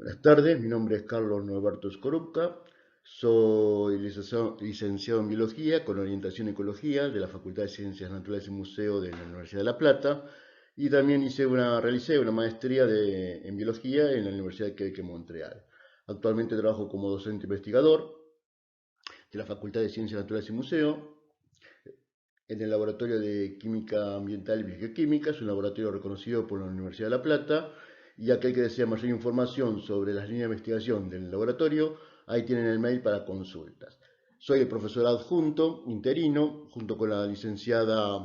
Buenas tardes, mi nombre es Carlos Norberto Skorupka, soy licenciado en Biología con orientación en Ecología de la Facultad de Ciencias Naturales y Museo de la Universidad de La Plata y también realicé una maestría en Biología en la Universidad de Quebec en Montreal. Actualmente trabajo como docente investigador de la Facultad de Ciencias Naturales y Museo en el Laboratorio de Química Ambiental y Bioquímica, es un laboratorio reconocido por la Universidad de La Plata, y aquel que desea mayor información sobre las líneas de investigación del laboratorio, ahí tienen el mail para consultas. Soy el profesor adjunto, interino, junto con la licenciada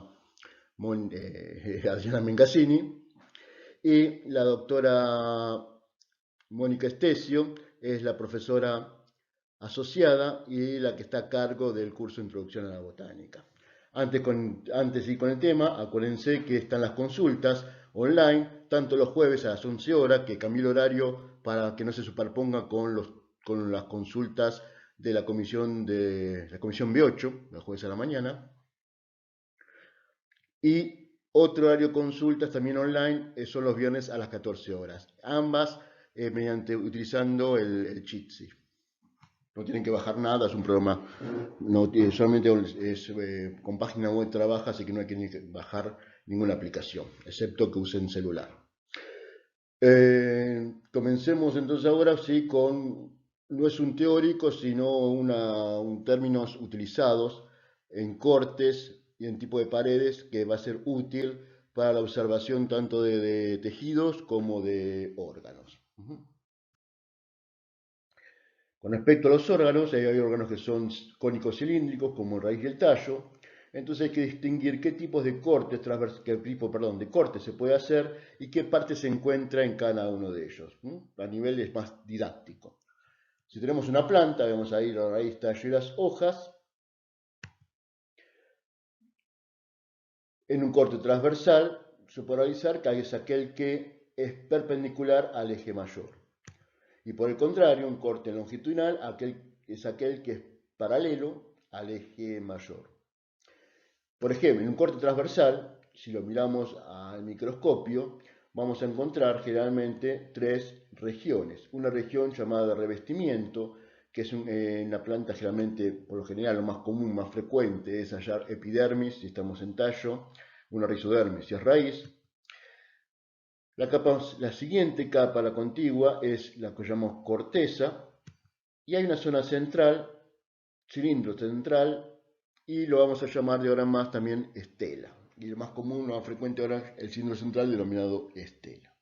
Adriana Mengasini, y la doctora Mónica Estesio es la profesora asociada y la que está a cargo del curso de Introducción a la Botánica. Antes de ir con el tema, acuérdense que están las consultas online, tanto los jueves a las 11 horas, que cambié el horario para que no se superponga con las consultas de la comisión B8, los jueves a la mañana, y otro horario de consultas también online son los viernes a las 14 horas, ambas utilizando el Jitsi. No tienen que bajar nada, es un programa, solamente con página web trabaja, así que no hay que bajar ninguna aplicación, excepto que usen celular. Comencemos entonces ahora sí no es un teórico, sino términos utilizados en cortes y en tipo de paredes que va a ser útil para la observación tanto de tejidos como de órganos. Con respecto a los órganos, hay órganos que son cónicos cilíndricos, como raíz y el tallo. Entonces hay que distinguir qué tipos de cortes, de cortes se puede hacer y qué parte se encuentra en cada uno de ellos. A nivel es más didáctico. Si tenemos una planta, vemos ahí la raíz, tallo y las hojas. En un corte transversal, se puede realizar que es aquel que es perpendicular al eje mayor. Y por el contrario, un corte longitudinal es aquel que es paralelo al eje mayor. Por ejemplo, en un corte transversal, si lo miramos al microscopio, vamos a encontrar generalmente tres regiones. Una región llamada de revestimiento, que es en la planta generalmente, por lo general, lo más común, más frecuente, es hallar epidermis si estamos en tallo, una rizodermis si es raíz. La siguiente capa, la contigua, es la que llamamos corteza, y hay una zona central, cilindro central, y lo vamos a llamar de ahora en más también estela. Y lo más común, lo más frecuente ahora es el cilindro central denominado estela.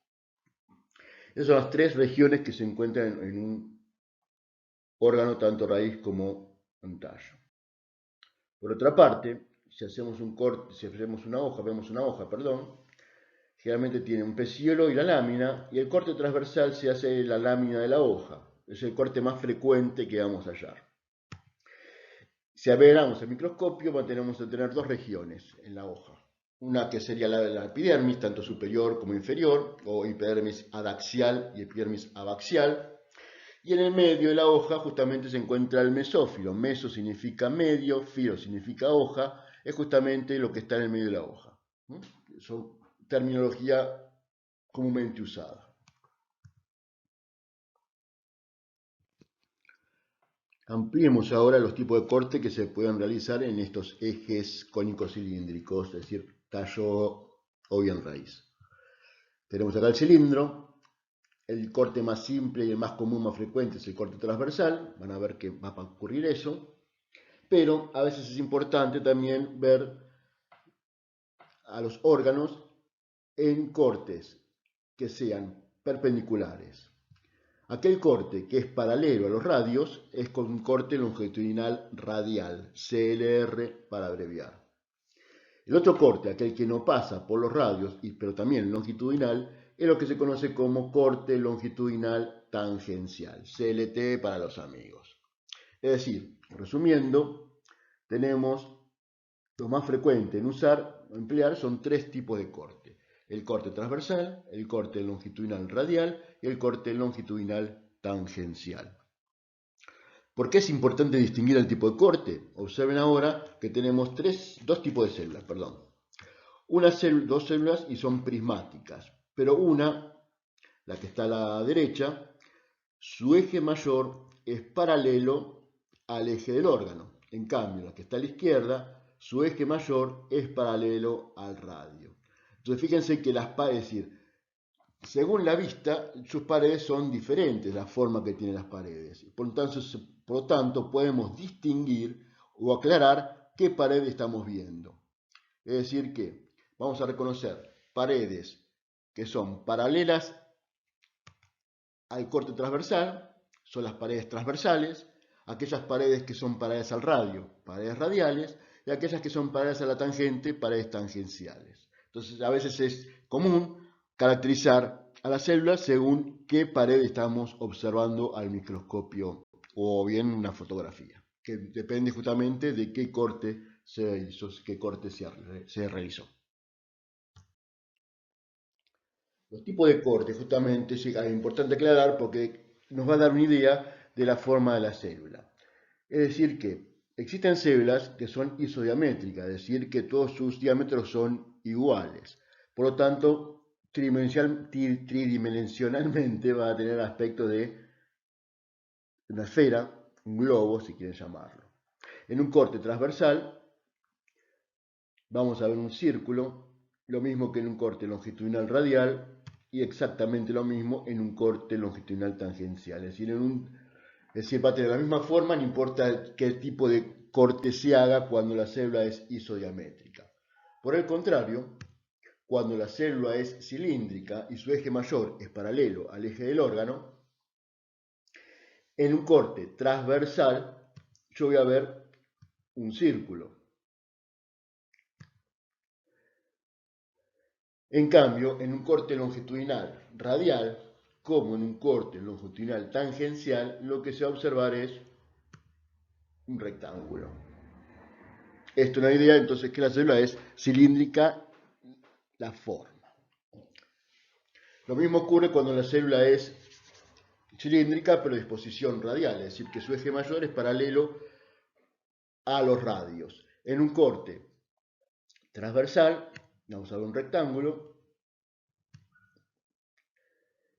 Esas son las tres regiones que se encuentran en un órgano, tanto raíz como un tallo. Por otra parte, si hacemos un corte, si hacemos una hoja, vemos una hoja, perdón, generalmente tiene un pecíolo y la lámina, y el corte transversal se hace en la lámina de la hoja. Es el corte más frecuente que vamos a hallar. Si averamos el microscopio, tenemos que tener dos regiones en la hoja. Una que sería la epidermis, tanto superior como inferior, o epidermis adaxial y epidermis abaxial. Y en el medio de la hoja justamente se encuentra el mesófilo. Meso significa medio, filo significa hoja, es justamente lo que está en el medio de la hoja. Son terminología comúnmente usada. Ampliemos ahora los tipos de corte que se pueden realizar en estos ejes cónicos cilíndricos, es decir, tallo o bien raíz. Tenemos acá el cilindro. El corte más simple y el más común, más frecuente es el corte transversal. Van a ver que va a ocurrir eso. Pero a veces es importante también ver a los órganos en cortes que sean perpendiculares. Aquel corte que es paralelo a los radios es con un corte longitudinal radial, CLR para abreviar. El otro corte, aquel que no pasa por los radios, pero también longitudinal, es lo que se conoce como corte longitudinal tangencial, CLT para los amigos. Es decir, resumiendo, tenemos lo más frecuente en emplear son tres tipos de corte. El corte transversal, el corte longitudinal radial y el corte longitudinal tangencial. ¿Por qué es importante distinguir el tipo de corte? Observen ahora que tenemos dos tipos de células, perdón. Dos células y son prismáticas, pero una, la que está a la derecha, su eje mayor es paralelo al eje del órgano. En cambio, la que está a la izquierda, su eje mayor es paralelo al radio. Entonces fíjense que las paredes, es decir, según la vista, sus paredes son diferentes, la forma que tienen las paredes. Por lo tanto, podemos distinguir o aclarar qué pared estamos viendo. Es decir que vamos a reconocer paredes que son paralelas al corte transversal, son las paredes transversales, aquellas paredes que son paralelas al radio, paredes radiales, y aquellas que son paralelas a la tangente, paredes tangenciales. Entonces, a veces es común caracterizar a las células según qué pared estamos observando al microscopio o bien una fotografía, que depende justamente de qué corte se hizo, qué corte se realizó. Los tipos de corte, justamente, es importante aclarar porque nos va a dar una idea de la forma de la célula. Es decir que existen células que son isodiamétricas, es decir, que todos sus diámetros son iguales. Por lo tanto, tridimensionalmente va a tener aspecto de una esfera, un globo, si quieren llamarlo. En un corte transversal vamos a ver un círculo, lo mismo que en un corte longitudinal radial y exactamente lo mismo en un corte longitudinal tangencial. Es decir, va a tener la misma forma, no importa qué tipo de corte se haga cuando la célula es isodiamétrica. Por el contrario, cuando la célula es cilíndrica y su eje mayor es paralelo al eje del órgano, en un corte transversal yo voy a ver un círculo. En cambio, en un corte longitudinal radial, como en un corte longitudinal tangencial, lo que se va a observar es un rectángulo. Esto es una idea entonces que la célula es cilíndrica, la forma. Lo mismo ocurre cuando la célula es cilíndrica pero de disposición radial, es decir, que su eje mayor es paralelo a los radios. En un corte transversal, vamos a ver un rectángulo.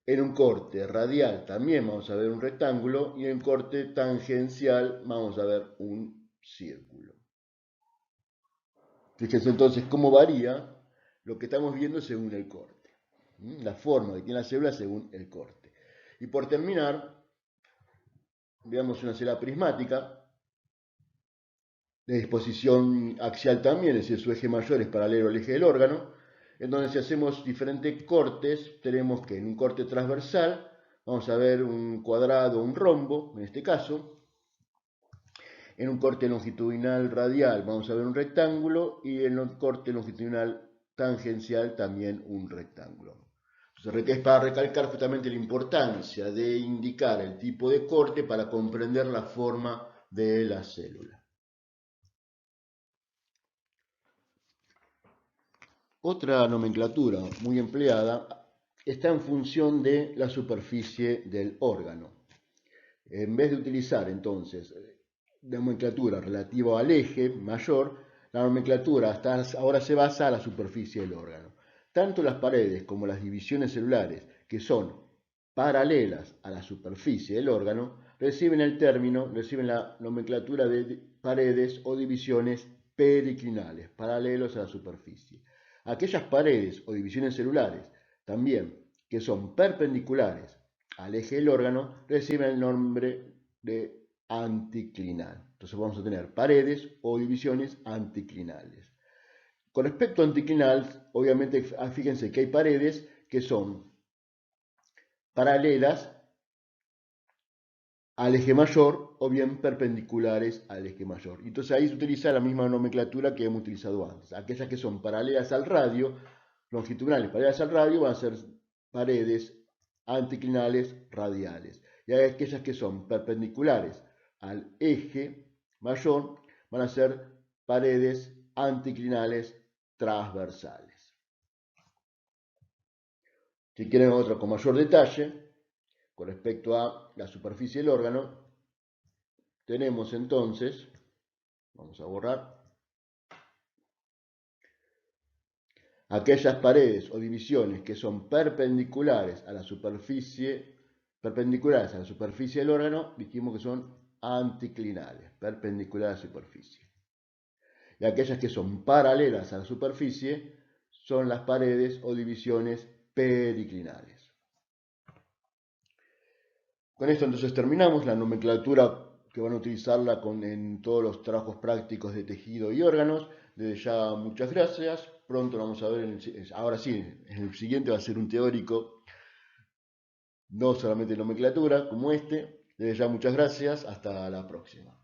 En un corte radial también vamos a ver un rectángulo y en corte tangencial vamos a ver un círculo. Fíjense entonces cómo varía lo que estamos viendo según el corte. La forma que tiene la célula según el corte. Y por terminar, veamos una célula prismática de disposición axial también, es decir, su eje mayor es paralelo al eje del órgano, en donde si hacemos diferentes cortes, tenemos que en un corte transversal vamos a ver un cuadrado, un rombo, en este caso. En un corte longitudinal radial vamos a ver un rectángulo y en un corte longitudinal tangencial también un rectángulo. Entonces, es para recalcar justamente la importancia de indicar el tipo de corte para comprender la forma de la célula. Otra nomenclatura muy empleada está en función de la superficie del órgano. En vez de utilizar entonces la nomenclatura relativa al eje mayor, la nomenclatura hasta ahora se basa en la superficie del órgano. Tanto las paredes como las divisiones celulares, que son paralelas a la superficie del órgano, reciben la nomenclatura de paredes o divisiones periclinales, paralelos a la superficie. Aquellas paredes o divisiones celulares también que son perpendiculares al eje del órgano reciben el nombre de anticlinal. Entonces vamos a tener paredes o divisiones anticlinales. Con respecto a anticlinal, obviamente fíjense que hay paredes que son paralelas al eje mayor o bien perpendiculares al eje mayor. Entonces ahí se utiliza la misma nomenclatura que hemos utilizado antes. Aquellas que son paralelas al radio, longitudinales paralelas al radio, van a ser paredes anticlinales radiales. Y aquellas que son perpendiculares al eje mayor van a ser paredes anticlinales transversales. Si quieren otro con mayor detalle, con respecto a la superficie del órgano, tenemos entonces, vamos a borrar, aquellas paredes o divisiones que son perpendiculares a la superficie perpendiculares a la superficie del órgano, dijimos que son anticlinales, perpendiculares a la superficie. Y aquellas que son paralelas a la superficie son las paredes o divisiones periclinales. Con esto entonces terminamos la nomenclatura que van a utilizarla en todos los trabajos prácticos de tejido y órganos. Desde ya muchas gracias. Pronto vamos a ver, ahora sí, en el siguiente va a ser un teórico, no solamente nomenclatura como este. Desde ya muchas gracias. Hasta la próxima.